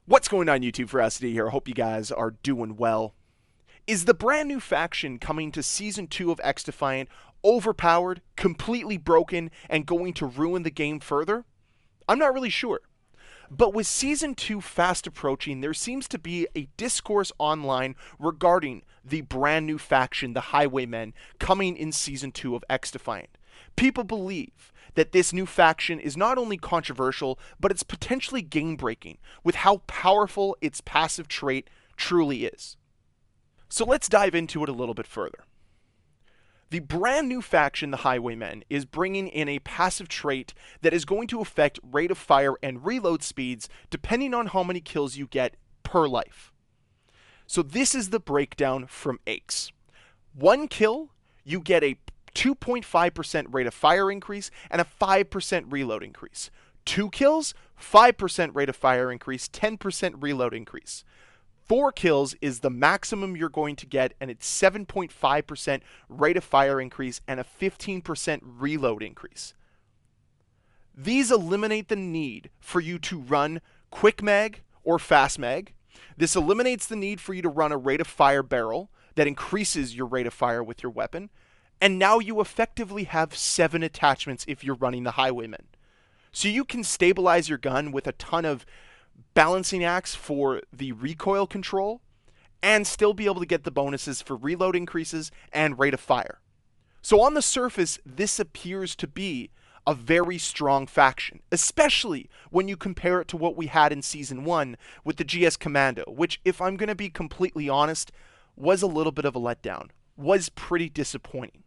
What's going on, YouTube? Ferocity here. I hope you guys are doing well. Is the brand new faction coming to Season 2 of XDefiant overpowered, completely broken, and going to ruin the game further? I'm not really sure. But with Season 2 fast approaching, there seems to be a discourse online regarding the brand new faction, the Highwaymen, coming in Season 2 of XDefiant. People believe that this new faction is not only controversial, but it's potentially game-breaking with how powerful its passive trait truly is. So let's dive into it a little bit further. The brand new faction, the Highwaymen, is bringing in a passive trait that is going to affect rate of fire and reload speeds depending on how many kills you get per life. So this is the breakdown from AES. 1 kill, you get a 2.5% rate of fire increase and a 5% reload increase. 2 kills, 5% rate of fire increase, 10% reload increase. 4 kills is the maximum you're going to get, and it's 7.5% rate of fire increase and a 15% reload increase. These eliminate the need for you to run quick mag or fast mag. This eliminates the need for you to run a rate of fire barrel that increases your rate of fire with your weapon. And now you effectively have 7 attachments if you're running the Highwaymen. So you can stabilize your gun with a ton of balancing acts for the recoil control and still be able to get the bonuses for reload increases and rate of fire. So on the surface, this appears to be a very strong faction, especially when you compare it to what we had in Season 1 with the GS Commando, which, if I'm going to be completely honest, was a little bit of a letdown, was pretty disappointing.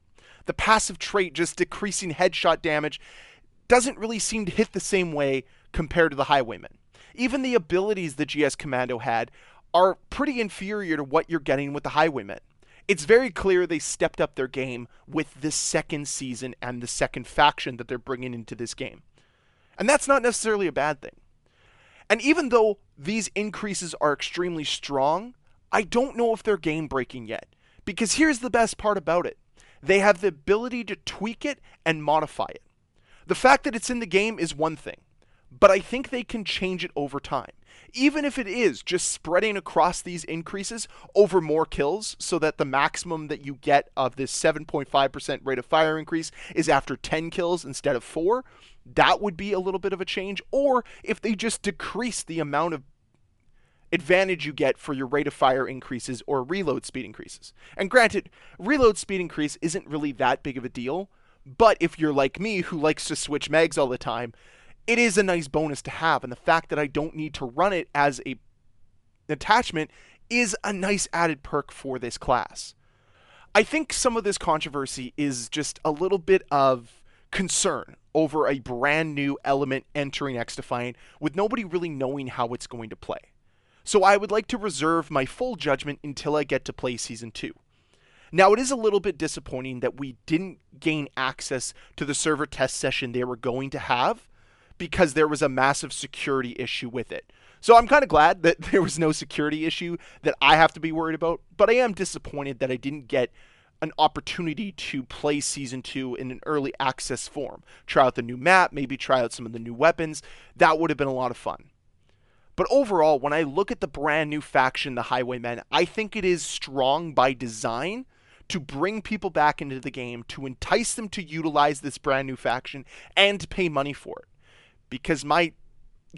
The passive trait, just decreasing headshot damage, doesn't really seem to hit the same way compared to the Highwaymen. Even the abilities the GS Commando had are pretty inferior to what you're getting with the Highwaymen. It's very clear they stepped up their game with this second season and the second faction that they're bringing into this game. And that's not necessarily a bad thing. And even though these increases are extremely strong, I don't know if they're game breaking yet. Because here's the best part about it. They have the ability to tweak it and modify it. The fact that it's in the game is one thing, but I think they can change it over time. Even if it is just spreading across these increases over more kills so that the maximum that you get of this 7.5% rate of fire increase is after 10 kills instead of 4, that would be a little bit of a change. Or if they just decrease the amount of advantage you get for your rate of fire increases or reload speed increases. And granted, reload speed increase isn't really that big of a deal, but if you're like me who likes to switch mags all the time, it is a nice bonus to have, and the fact that I don't need to run it as a attachment is a nice added perk for this class. I think some of this controversy is just a little bit of concern over a brand new element entering XDefiant with nobody really knowing how it's going to play. So I would like to reserve my full judgment until I get to play Season 2. Now, it is a little bit disappointing that we didn't gain access to the server test session they were going to have because there was a massive security issue with it. So I'm kind of glad that there was no security issue that I have to be worried about, but I am disappointed that I didn't get an opportunity to play Season 2 in an early access form. Try out the new map, maybe try out some of the new weapons. That would have been a lot of fun. But overall, when I look at the brand new faction, the Highwaymen, I think it is strong by design to bring people back into the game, to entice them to utilize this brand new faction, and to pay money for it. Because my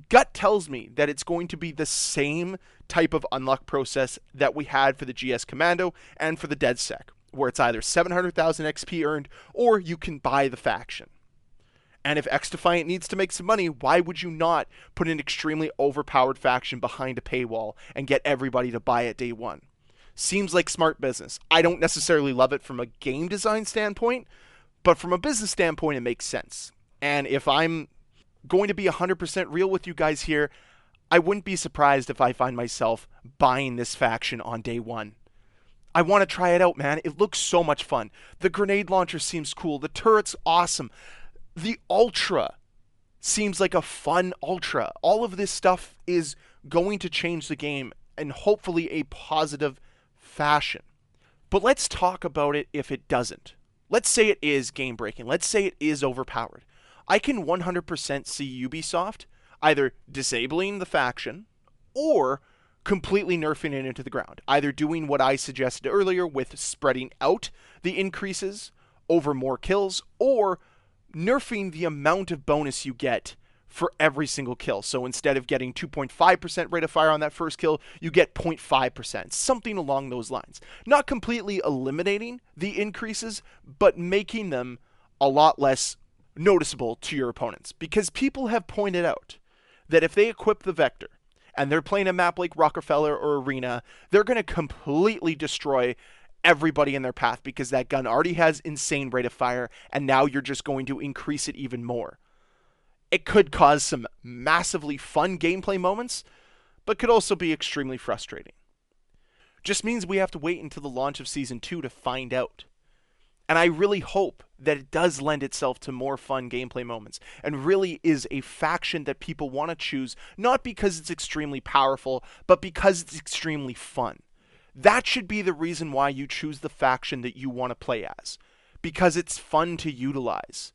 gut tells me that it's going to be the same type of unlock process that we had for the GS Commando and for the DedSec, where it's either 700,000 XP earned, or you can buy the faction. And if XDefiant needs to make some money, why would you not put an extremely overpowered faction behind a paywall and get everybody to buy it day one? Seems like smart business. I don't necessarily love it from a game design standpoint, but from a business standpoint, it makes sense. And if I'm going to be 100% real with you guys here, I wouldn't be surprised if I find myself buying this faction on day one. I want to try it out, man. It looks so much fun. The grenade launcher seems cool. The turret's awesome. The Ultra seems like a fun Ultra. All of this stuff is going to change the game in hopefully a positive fashion. But let's talk about it if it doesn't. Let's say it is game breaking. Let's say it is overpowered. I can 100% see Ubisoft either disabling the faction or completely nerfing it into the ground. Either doing what I suggested earlier with spreading out the increases over more kills, or nerfing the amount of bonus you get for every single kill. So instead of getting 2.5% rate of fire on that first kill, you get 0.5%, something along those lines. Not completely eliminating the increases, but making them a lot less noticeable to your opponents. Because people have pointed out that if they equip the Vector, and they're playing a map like Rockefeller or Arena, they're going to completely destroy everybody in their path because that gun already has insane rate of fire, and now you're just going to increase it even more. It could cause some massively fun gameplay moments, but could also be extremely frustrating. Just means we have to wait until the launch of Season 2 to find out. And I really hope that it does lend itself to more fun gameplay moments and really is a faction that people want to choose, not because it's extremely powerful, but because it's extremely fun. That should be the reason why you choose the faction that you want to play as, because it's fun to utilize.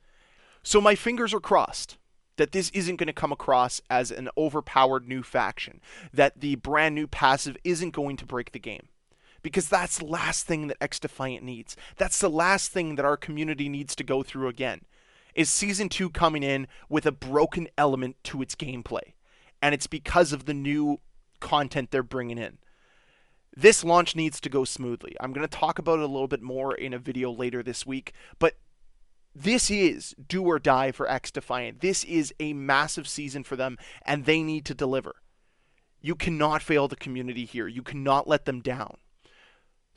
So my fingers are crossed that this isn't going to come across as an overpowered new faction, that the brand new passive isn't going to break the game. Because that's the last thing that XDefiant needs. That's the last thing that our community needs to go through again, is Season 2 coming in with a broken element to its gameplay. And it's because of the new content they're bringing in. This launch needs to go smoothly. I'm going to talk about it a little bit more in a video later this week, but this is do or die for XDefiant. This is a massive season for them, and they need to deliver. You cannot fail the community here. You cannot let them down.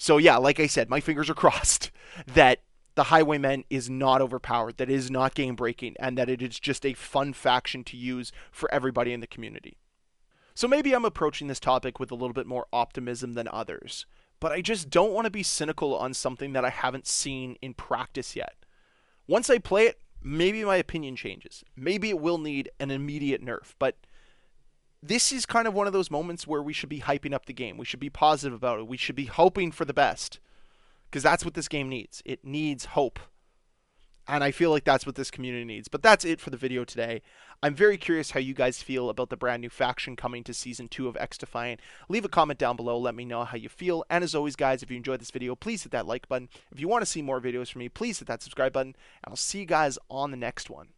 So yeah, like I said, my fingers are crossed that the Highwaymen is not overpowered, that it is not game breaking, and that it is just a fun faction to use for everybody in the community. So maybe I'm approaching this topic with a little bit more optimism than others, but I just don't want to be cynical on something that I haven't seen in practice yet. Once I play it, maybe my opinion changes. Maybe it will need an immediate nerf, but this is kind of one of those moments where we should be hyping up the game. We should be positive about it. We should be hoping for the best, because that's what this game needs. It needs hope. And I feel like that's what this community needs. But that's it for the video today. I'm very curious how you guys feel about the brand new faction coming to Season 2 of XDefiant. Leave a comment down below. Let me know how you feel. And as always, guys, if you enjoyed this video, please hit that like button. If you want to see more videos from me, please hit that subscribe button. And I'll see you guys on the next one.